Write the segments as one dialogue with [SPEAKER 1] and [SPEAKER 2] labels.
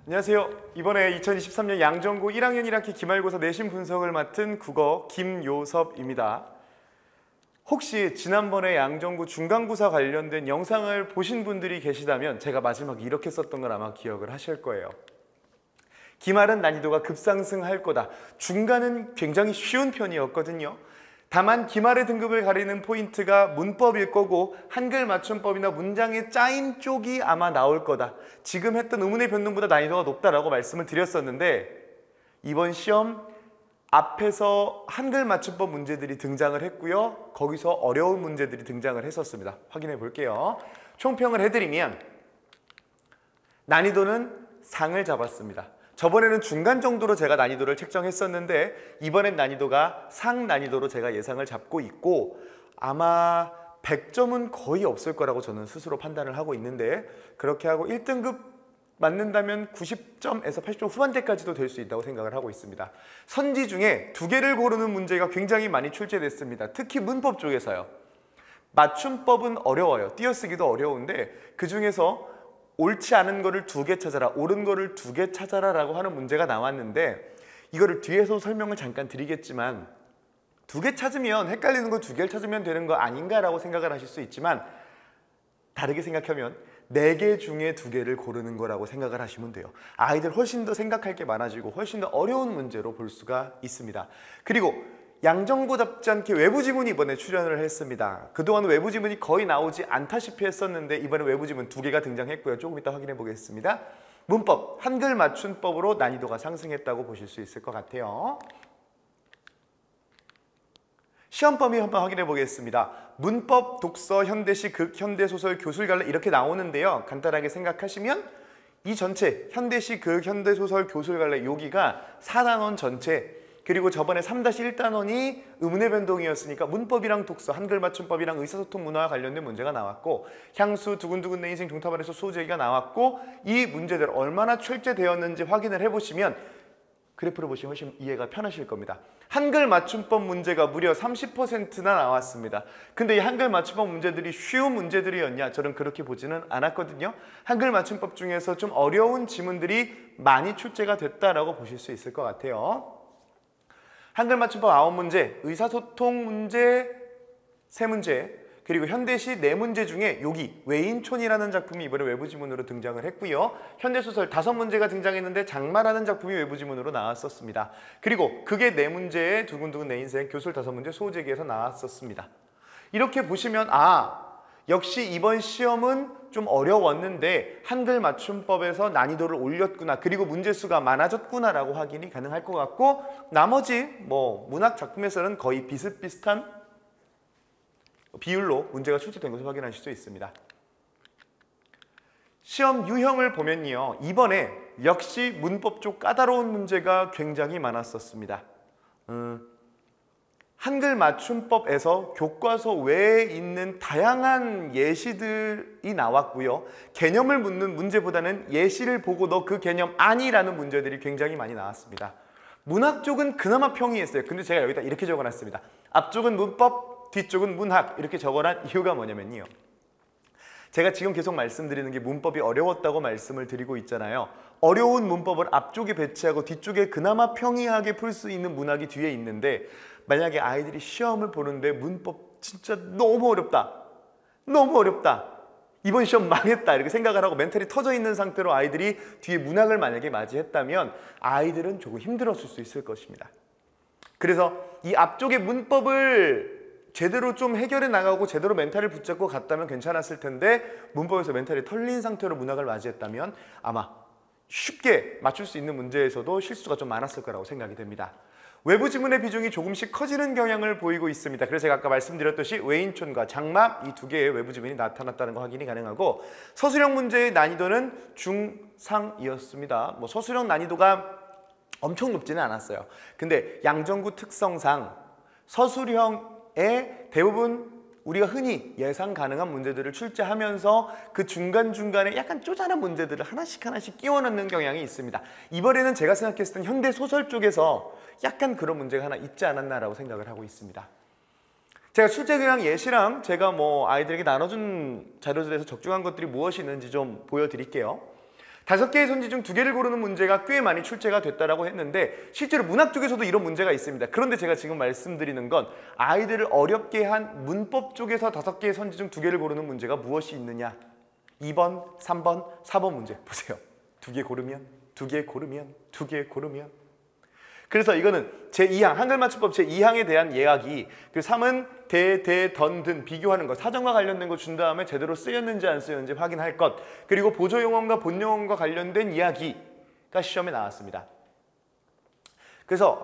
[SPEAKER 1] 안녕하세요. 이번에 2023년 양정고 1학년 1학기 기말고사 내신 분석을 맡은 국어 김요섭입니다. 혹시 지난번에 양정고 중간고사 관련된 영상을 보신 분들이 계시다면 제가 마지막에 이렇게 썼던 걸 아마 기억을 하실 거예요. 기말은 난이도가 급상승할 거다. 중간은 굉장히 쉬운 편이었거든요. 다만 기말의 등급을 가리는 포인트가 문법일 거고 한글 맞춤법이나 문장의 짜임 쪽이 아마 나올 거다. 지금 했던 의문의 변동보다 난이도가 높다라고 말씀을 드렸었는데 이번 시험 앞에서 한글 맞춤법 문제들이 등장을 했고요. 거기서 어려운 문제들이 등장을 했었습니다. 확인해 볼게요. 총평을 해드리면 난이도는 상을 잡았습니다. 저번에는 중간 정도로 제가 난이도를 책정했었는데 이번엔 난이도가 상 난이도로 제가 예상을 잡고 있고 아마 100점은 거의 없을 거라고 저는 스스로 판단을 하고 있는데 그렇게 하고 1등급 맞는다면 90점에서 80점 후반대까지도 될 수 있다고 생각을 하고 있습니다. 선지 중에 두 개를 고르는 문제가 굉장히 많이 출제됐습니다. 특히 문법 쪽에서요. 맞춤법은 어려워요. 띄어쓰기도 어려운데 그 중에서 옳지 않은 거를 두 개 찾아라, 옳은 거를 두 개 찾아라 라고 하는 문제가 나왔는데 이거를 뒤에서 설명을 잠깐 드리겠지만 두 개 찾으면 헷갈리는 거 두 개를 찾으면 되는 거 아닌가라고 생각을 하실 수 있지만 다르게 생각하면 네 개 중에 두 개를 고르는 거라고 생각을 하시면 돼요. 아이들 훨씬 더 생각할 게 많아지고 훨씬 더 어려운 문제로 볼 수가 있습니다. 그리고 양정고답지 않게 외부 지문이 이번에 출연을 했습니다. 그동안 외부 지문이 거의 나오지 않다시피 했었는데 이번에 외부 지문 두 개가 등장했고요. 조금 이따 확인해 보겠습니다. 문법, 한글 맞춤법으로 난이도가 상승했다고 보실 수 있을 것 같아요. 시험 범위 한번 확인해 보겠습니다. 문법, 독서, 현대시, 극, 현대소설, 교술갈래 이렇게 나오는데요. 간단하게 생각하시면 이 전체 현대시, 극, 현대소설, 교술갈래 여기가 4단원 전체 그리고 저번에 3-1단원이 의문의 변동이었으니까 문법이랑 독서, 한글 맞춤법이랑 의사소통 문화와 관련된 문제가 나왔고 향수, 두근두근 내 인생 종탑안에서 소재기가 나왔고 이 문제들 얼마나 출제되었는지 확인을 해보시면 그래프를 보시면 훨씬 이해가 편하실 겁니다. 한글 맞춤법 문제가 무려 30%나 나왔습니다. 근데 이 한글 맞춤법 문제들이 쉬운 문제들이었냐? 저는 그렇게 보지는 않았거든요. 한글 맞춤법 중에서 좀 어려운 지문들이 많이 출제가 됐다라고 보실 수 있을 것 같아요. 한글 맞춤법 9문제, 의사소통 문제 3문제, 그리고 현대시 4문제 중에 여기 외인촌이라는 작품이 이번에 외부 지문으로 등장을 했고요. 현대소설 5문제가 등장했는데 장마라는 작품이 외부 지문으로 나왔었습니다. 그리고 그게 4문제에 두근두근 내 인생, 교술 5문제, 소재기에서 나왔었습니다. 이렇게 보시면 역시 이번 시험은 좀 어려웠는데 한글 맞춤법에서 난이도를 올렸구나 그리고 문제수가 많아졌구나 라고 확인이 가능할 것 같고 나머지 문학 작품에서는 거의 비슷비슷한 비율로 문제가 출제된 것을 확인하실 수 있습니다. 시험 유형을 보면요. 이번에 역시 문법 쪽 까다로운 문제가 굉장히 많았었습니다. 한글 맞춤법에서 교과서 외에 있는 다양한 예시들이 나왔고요. 개념을 묻는 문제보다는 예시를 보고 너 그 개념 아니라는 문제들이 굉장히 많이 나왔습니다. 문학 쪽은 그나마 평이했어요. 근데 제가 여기다 이렇게 적어놨습니다. 앞쪽은 문법, 뒤쪽은 문학 이렇게 적어놨 이유가 뭐냐면요. 제가 지금 계속 말씀드리는 게 문법이 어려웠다고 말씀을 드리고 있잖아요. 어려운 문법을 앞쪽에 배치하고 뒤쪽에 그나마 평이하게 풀 수 있는 문학이 뒤에 있는데 만약에 아이들이 시험을 보는데 문법 진짜 너무 어렵다. 너무 어렵다. 이번 시험 망했다. 이렇게 생각을 하고 멘탈이 터져 있는 상태로 아이들이 뒤에 문학을 만약에 맞이했다면 아이들은 조금 힘들었을 수 있을 것입니다. 그래서 이 앞쪽의 문법을 제대로 좀 해결해 나가고 제대로 멘탈을 붙잡고 갔다면 괜찮았을 텐데 문법에서 멘탈이 털린 상태로 문학을 맞이했다면 아마 쉽게 맞출 수 있는 문제에서도 실수가 좀 많았을 거라고 생각이 됩니다. 외부 지문의 비중이 조금씩 커지는 경향을 보이고 있습니다. 그래서 제가 아까 말씀드렸듯이 외인촌과 장마 이 두 개의 외부 지문이 나타났다는 거 확인이 가능하고 서술형 문제의 난이도는 중상이었습니다. 서술형 난이도가 엄청 높지는 않았어요. 근데 양정구 특성상 서술형에 대부분 우리가 흔히 예상 가능한 문제들을 출제하면서 그 중간중간에 약간 쪼잔한 문제들을 하나씩 끼워 넣는 경향이 있습니다. 이번에는 제가 생각했을 땐 현대소설 쪽에서 약간 그런 문제가 하나 있지 않았나라고 생각을 하고 있습니다. 제가 출제교양 예시랑 제가 아이들에게 나눠준 자료들에서 적중한 것들이 무엇이 있는지 좀 보여드릴게요. 5개의 선지 중 2개를 고르는 문제가 꽤 많이 출제가 됐다라고 했는데 실제로 문학 쪽에서도 이런 문제가 있습니다. 그런데 제가 지금 말씀드리는 건 아이들을 어렵게 한 문법 쪽에서 5개의 선지 중 2개를 고르는 문제가 무엇이 있느냐. 2번, 3번, 4번 문제 보세요. 2개 고르면, 2개 고르면, 2개 고르면. 그래서 이거는 제2항, 한글맞춤법 제2항에 대한 이야기, 그 3은 대, 던, 든 비교하는 것, 사전과 관련된 거 준 다음에 제대로 쓰였는지 안 쓰였는지 확인할 것, 그리고 보조용어과 본용어과 관련된 이야기가 시험에 나왔습니다. 그래서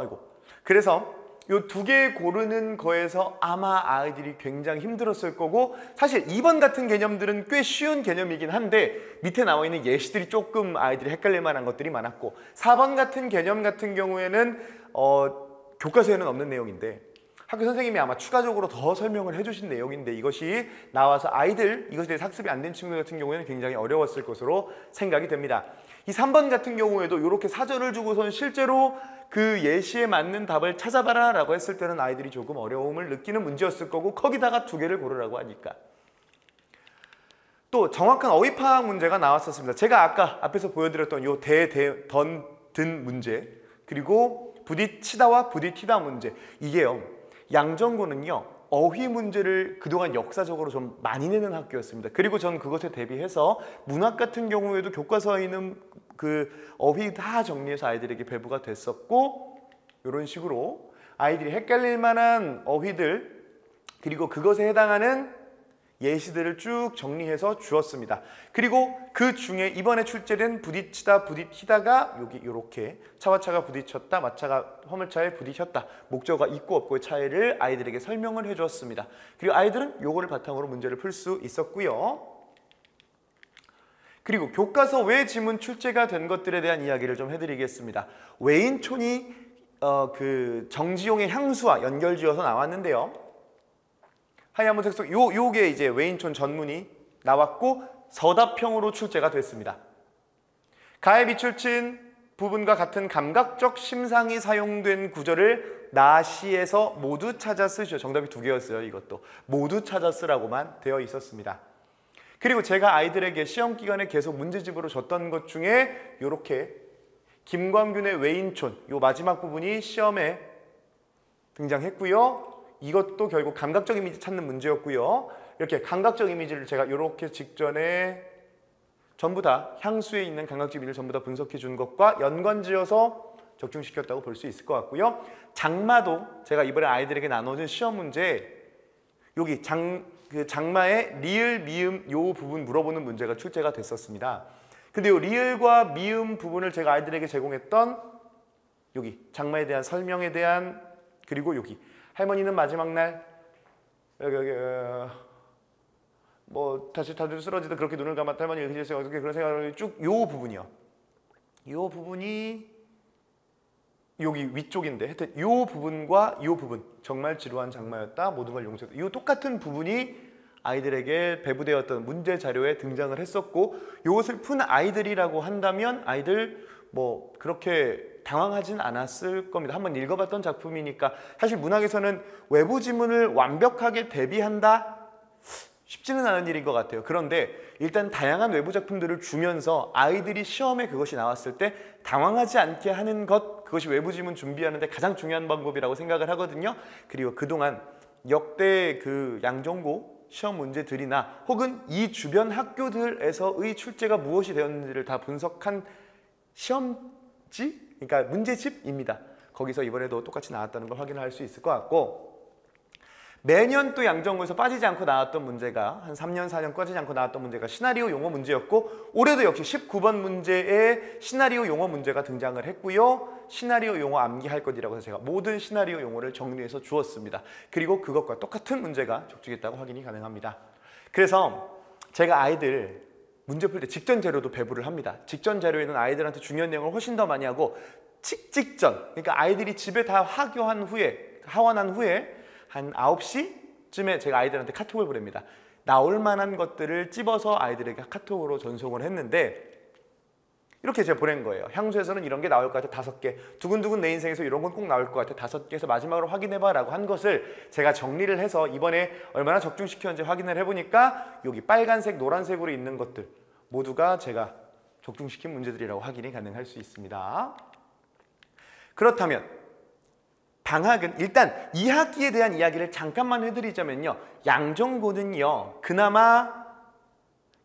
[SPEAKER 1] 요 2개 고르는 거에서 아마 아이들이 굉장히 힘들었을 거고, 사실 2번 같은 개념들은 꽤 쉬운 개념이긴 한데 밑에 나와 있는 예시들이 조금 아이들이 헷갈릴 만한 것들이 많았고, 4번 같은 개념 같은 경우에는 교과서에는 없는 내용인데 학교 선생님이 아마 추가적으로 더 설명을 해주신 내용인데 이것이 나와서 아이들, 이것에 대해서 학습이 안 된 친구들 같은 경우에는 굉장히 어려웠을 것으로 생각이 됩니다. 이 3번 같은 경우에도 이렇게 사전을 주고선 실제로 그 예시에 맞는 답을 찾아봐라 라고 했을 때는 아이들이 조금 어려움을 느끼는 문제였을 거고, 거기다가 2개를 고르라고 하니까. 또 정확한 어휘 파악 문제가 나왔었습니다. 제가 아까 앞에서 보여드렸던 요 대, 던, 든 문제, 그리고 부딪히다와 부딪히다 문제, 이게요 양정고는요 어휘 문제를 그동안 역사적으로 좀 많이 내는 학교였습니다. 그리고 전 그것에 대비해서 문학 같은 경우에도 교과서에 있는 그 어휘 다 정리해서 아이들에게 배부가 됐었고, 이런 식으로 아이들이 헷갈릴 만한 어휘들 그리고 그것에 해당하는 예시들을 쭉 정리해서 주었습니다. 그리고 그 중에 이번에 출제된 부딪히다, 부딪히다가 여기 이렇게 차와 차가 부딪혔다, 마차가 화물차에 부딪혔다, 목적어가 있고 없고의 차이를 아이들에게 설명을 해주었습니다. 그리고 아이들은 요거를 바탕으로 문제를 풀 수 있었고요. 그리고 교과서 외 지문 출제가 된 것들에 대한 이야기를 좀 해드리겠습니다. 외인촌이 그 정지용의 향수와 연결지어서 나왔는데요. 하얀 문색 속 요게 이제 외인촌 전문이 나왔고 서답형으로 출제가 됐습니다. 가에 밑줄 친 부분과 같은 감각적 심상이 사용된 구절을 나시에서 모두 찾아 쓰시오. 정답이 2개였어요. 이것도 모두 찾아 쓰라고만 되어 있었습니다. 그리고 제가 아이들에게 시험 기간에 계속 문제집으로 줬던 것 중에 이렇게 김광균의 외인촌 요 마지막 부분이 시험에 등장했고요. 이것도 결국 감각적 이미지 찾는 문제였고요. 이렇게 감각적 이미지를 제가 이렇게 직전에 전부 다 향수에 있는 감각적 이미지를 전부 다 분석해 준 것과 연관지어서 적중시켰다고 볼 수 있을 것 같고요. 장마도 제가 이번에 아이들에게 나눠준 시험 문제, 여기 장마의 리을, 미음 요 부분 물어보는 문제가 출제가 됐었습니다. 근데 요 리을과 미음 부분을 제가 아이들에게 제공했던 여기 장마에 대한 설명에 대한, 그리고 여기 할머니는 마지막 날 뭐 다시 다들 쓰러지다 그렇게 눈을 감았다, 할머니 이렇게 했어요. 어떻게 그런 생각을 쭉 요 부분이요. 요 부분이 여기 위쪽인데 하여튼 요 부분과 요 부분, 정말 지루한 장마였다, 모든 걸 용서했다, 요 똑같은 부분이 아이들에게 배부되었던 문제 자료에 등장을 했었고, 요것을 푼 아이들이라고 한다면 아이들 뭐 그렇게 당황하진 않았을 겁니다. 한번 읽어봤던 작품이니까. 사실 문학에서는 외부 지문을 완벽하게 대비한다? 쉽지는 않은 일인 것 같아요. 그런데 일단 다양한 외부 작품들을 주면서 아이들이 시험에 그것이 나왔을 때 당황하지 않게 하는 것, 그것이 외부 지문 준비하는 데 가장 중요한 방법이라고 생각을 하거든요. 그리고 그동안 역대 그 양정고 시험 문제들이나 혹은 이 주변 학교들에서의 출제가 무엇이 되었는지를 다 분석한 시험지? 그러니까 문제집입니다. 거기서 이번에도 똑같이 나왔다는 걸 확인할 수 있을 것 같고, 매년 또 양정고에서 빠지지 않고 나왔던 문제가 한 3년, 4년 빠지지 않고 나왔던 문제가 시나리오 용어 문제였고, 올해도 역시 19번 문제에 시나리오 용어 문제가 등장을 했고요. 시나리오 용어 암기할 것이라고 해서 제가 모든 시나리오 용어를 정리해서 주었습니다. 그리고 그것과 똑같은 문제가 적중했다고 확인이 가능합니다. 그래서 제가 아이들 문제 풀 때 직전 자료도 배부를 합니다. 직전 자료에는 아이들한테 중요한 내용을 훨씬 더 많이 하고, 직전, 그러니까 아이들이 집에 다 하교한 후에, 하원한 후에 한 9시쯤에 제가 아이들한테 카톡을 보냅니다. 나올 만한 것들을 찝어서 아이들에게 카톡으로 전송을 했는데, 이렇게 제가 보낸 거예요. 향수에서는 이런 게 나올 것 같아 5개, 두근두근 내 인생에서 이런 건 꼭 나올 것 같아 5개에서 마지막으로 확인해봐 라고 한 것을 제가 정리를 해서 이번에 얼마나 적중시켰는지 확인을 해보니까 여기 빨간색, 노란색으로 있는 것들 모두가 제가 적중시킨 문제들이라고 확인이 가능할 수 있습니다. 그렇다면 방학은 일단 2학기에 대한 이야기를 잠깐만 해드리자면요. 양정고는요. 그나마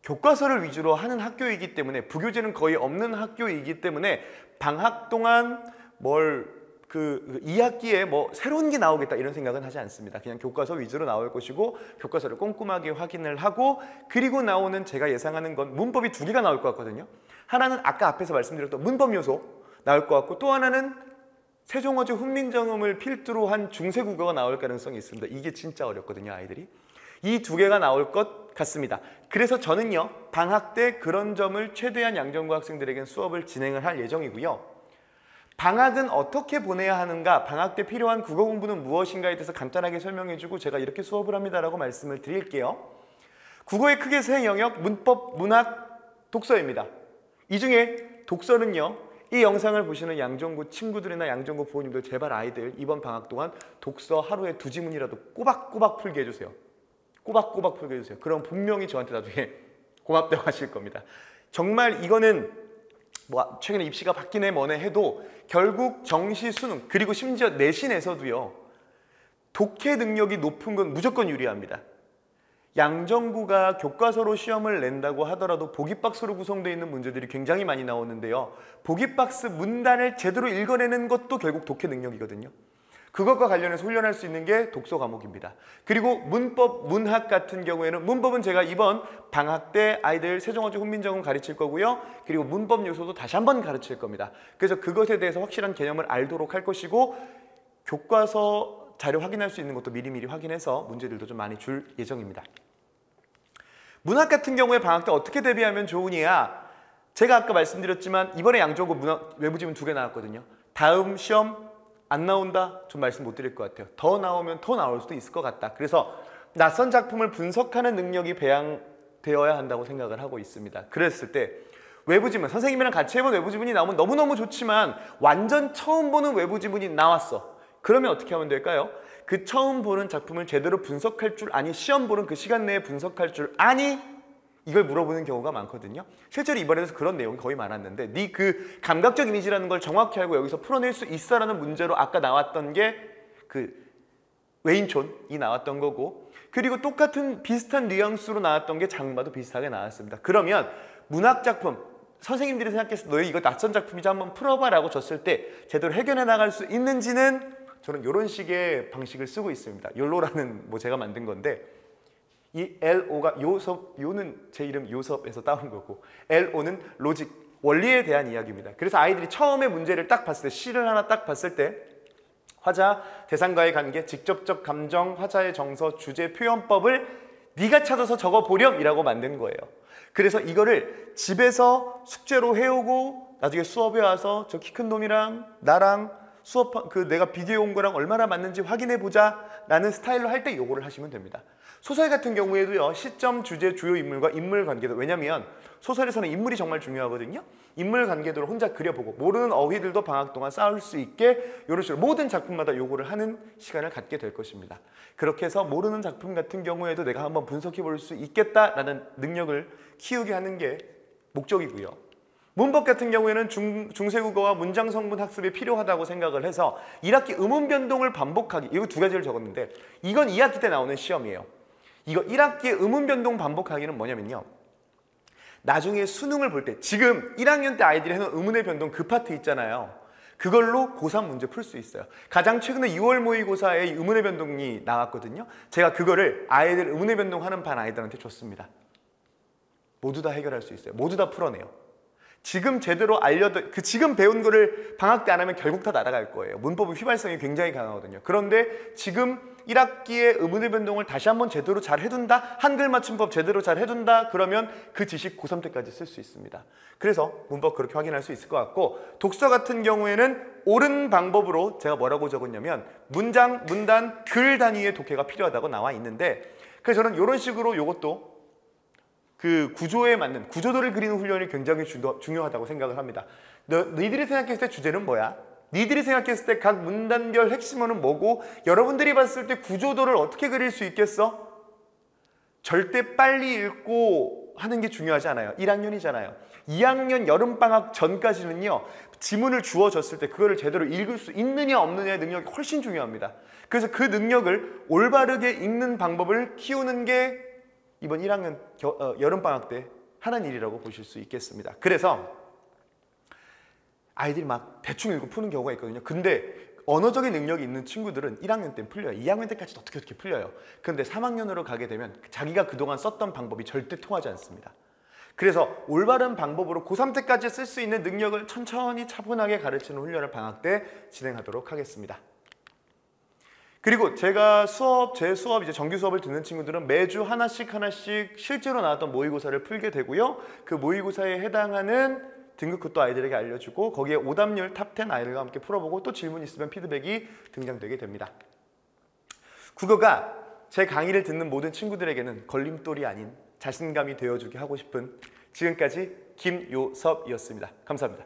[SPEAKER 1] 교과서를 위주로 하는 학교이기 때문에 부교재는 거의 없는 학교이기 때문에 방학 동안 2학기에 뭐 새로운 게 나오겠다 이런 생각은 하지 않습니다. 그냥 교과서 위주로 나올 것이고 교과서를 꼼꼼하게 확인을 하고 그리고 나오는 제가 예상하는 건 문법이 2개가 나올 것 같거든요. 하나는 아까 앞에서 말씀드렸던 문법 요소 나올 것 같고 또 하나는 세종어조 훈민정음을 필두로 한 중세국어가 나올 가능성이 있습니다. 이게 진짜 어렵거든요, 아이들이. 이 2개가 나올 것 같습니다. 그래서 저는요, 방학 때 그런 점을 최대한 양정고 학생들에겐 수업을 진행을 할 예정이고요. 방학은 어떻게 보내야 하는가, 방학 때 필요한 국어 공부는 무엇인가에 대해서 간단하게 설명해주고 제가 이렇게 수업을 합니다라고 말씀을 드릴게요. 국어의 크게 3영역, 문법, 문학, 독서입니다. 이 중에 독서는요, 이 영상을 보시는 양정고 친구들이나 양정고 부모님들 제발 아이들 이번 방학 동안 독서 하루에 2지문이라도 꼬박꼬박 풀게 해주세요. 꼬박꼬박 풀게 해주세요. 그럼 분명히 저한테 나중에 고맙다고 하실 겁니다. 정말 이거는 뭐 최근에 입시가 바뀌네 뭐네 해도 결국 정시, 수능 그리고 심지어 내신에서도요. 독해 능력이 높은 건 무조건 유리합니다. 양정고가 교과서로 시험을 낸다고 하더라도 보기박스로 구성되어 있는 문제들이 굉장히 많이 나오는데요. 보기박스 문단을 제대로 읽어내는 것도 결국 독해 능력이거든요. 그것과 관련해서 훈련할 수 있는 게 독서 과목입니다. 그리고 문법, 문학 같은 경우에는 문법은 제가 이번 방학 때 아이들 세종어조 훈민정음 가르칠 거고요. 그리고 문법 요소도 다시 한번 가르칠 겁니다. 그래서 그것에 대해서 확실한 개념을 알도록 할 것이고 교과서 자료 확인할 수 있는 것도 미리미리 확인해서 문제들도 좀 많이 줄 예정입니다. 문학 같은 경우에 방학 때 어떻게 대비하면 좋으냐? 제가 아까 말씀드렸지만 이번에 양정고 문학 외부지문 2개 나왔거든요. 다음 시험 안 나온다? 좀 말씀 못 드릴 것 같아요. 더 나오면 더 나올 수도 있을 것 같다. 그래서 낯선 작품을 분석하는 능력이 배양되어야 한다고 생각을 하고 있습니다. 그랬을 때 외부지문, 선생님이랑 같이 해본 외부지문이 나오면 너무너무 좋지만 완전 처음 보는 외부지문이 나왔어. 그러면 어떻게 하면 될까요? 그 처음 보는 작품을 제대로 분석할 줄 아니, 시험 보는 그 시간 내에 분석할 줄 아니? 이걸 물어보는 경우가 많거든요. 실제로 이번에도 그런 내용이 거의 많았는데 네 그 감각적 이미지라는 걸 정확히 알고 여기서 풀어낼 수 있어라는 문제로 아까 나왔던 게 그 외인촌이 나왔던 거고 그리고 똑같은 비슷한 뉘앙스로 나왔던 게 장마도 비슷하게 나왔습니다. 그러면 문학 작품 선생님들이 생각했을 때 너희 이거 낯선 작품이지 한번 풀어봐 라고 줬을 때 제대로 해결해 나갈 수 있는지는 저는 이런 식의 방식을 쓰고 있습니다. 욜로라는 뭐 제가 만든 건데 이 LO가 요섭, 요는 제 이름 요섭에서 따온 거고 LO는 로직, 원리에 대한 이야기입니다. 그래서 아이들이 처음에 문제를 딱 봤을 때 시를 하나 딱 봤을 때 화자, 대상과의 관계, 직접적 감정, 화자의 정서, 주제, 표현법을 네가 찾아서 적어보렴 이라고 만든 거예요. 그래서 이거를 집에서 숙제로 해오고 나중에 수업에 와서 저 키 큰 놈이랑 나랑 수업 내가 비교해 온 거랑 얼마나 맞는지 확인해 보자 라는 스타일로 할 때 요거를 하시면 됩니다. 소설 같은 경우에도요. 시점, 주제, 주요 인물과 인물 관계도 왜냐면 소설에서는 인물이 정말 중요하거든요. 인물 관계도를 혼자 그려보고 모르는 어휘들도 방학 동안 쌓을 수 있게 이런 식으로 모든 작품마다 요거를 하는 시간을 갖게 될 것입니다. 그렇게 해서 모르는 작품 같은 경우에도 내가 한번 분석해 볼 수 있겠다라는 능력을 키우게 하는 게 목적이고요. 문법 같은 경우에는 중세국어와 문장 성분 학습이 필요하다고 생각을 해서 1학기 음운 변동을 반복하기 이거 2가지를 적었는데 이건 2학기 때 나오는 시험이에요. 이거 1학기에 음운 변동 반복하기는 뭐냐면요. 나중에 수능을 볼 때 지금 1학년 때 아이들이 해놓은 음운의 변동 그 파트 있잖아요. 그걸로 고3 문제 풀 수 있어요. 가장 최근에 6월 모의고사에 음운의 변동이 나왔거든요. 제가 그거를 아이들 음운의 변동하는 반 아이들한테 줬습니다. 모두 다 해결할 수 있어요. 모두 다 풀어내요. 지금 제대로 지금 배운 거를 방학 때 안 하면 결국 다 날아갈 거예요. 문법의 휘발성이 굉장히 강하거든요. 그런데 지금 1학기에 음운의 변동을 다시 한번 제대로 잘 해둔다? 한글 맞춤법 제대로 잘 해둔다? 그러면 그 지식 고3 때까지 쓸 수 있습니다. 그래서 문법 그렇게 확인할 수 있을 것 같고 독서 같은 경우에는 옳은 방법으로 제가 뭐라고 적었냐면 문장, 문단, 글 단위의 독해가 필요하다고 나와 있는데 그래서 저는 이런 식으로 이것도 그 구조에 맞는 구조도를 그리는 훈련이 굉장히 중요하다고 생각을 합니다. 너희들이 생각했을 때 주제는 뭐야? 니들이 생각했을 때 각 문단별 핵심어는 뭐고 여러분들이 봤을 때 구조도를 어떻게 그릴 수 있겠어? 절대 빨리 읽고 하는 게 중요하지 않아요. 1학년이잖아요. 2학년 여름방학 전까지는요, 지문을 주어졌을 때 그거를 제대로 읽을 수 있느냐 없느냐의 능력이 훨씬 중요합니다. 그래서 그 능력을 올바르게 읽는 방법을 키우는 게 이번 1학년 여름방학 때 하는 일이라고 보실 수 있겠습니다. 그래서 아이들이 막 대충 읽고 푸는 경우가 있거든요. 근데 언어적인 능력이 있는 친구들은 1학년 때는 풀려요. 2학년 때까지도 어떻게 풀려요. 그런데 3학년으로 가게 되면 자기가 그동안 썼던 방법이 절대 통하지 않습니다. 그래서 올바른 방법으로 고3 때까지 쓸 수 있는 능력을 천천히 차분하게 가르치는 훈련을 방학 때 진행하도록 하겠습니다. 그리고 제가 제 수업, 이제 정규 수업을 듣는 친구들은 매주 하나씩 실제로 나왔던 모의고사를 풀게 되고요. 그 모의고사에 해당하는 등급컷도 아이들에게 알려주고 거기에 오답률 탑10 아이들과 함께 풀어보고 또 질문 있으면 피드백이 등장되게 됩니다. 국어가 제 강의를 듣는 모든 친구들에게는 걸림돌이 아닌 자신감이 되어주게 하고 싶은 지금까지 김요섭이었습니다. 감사합니다.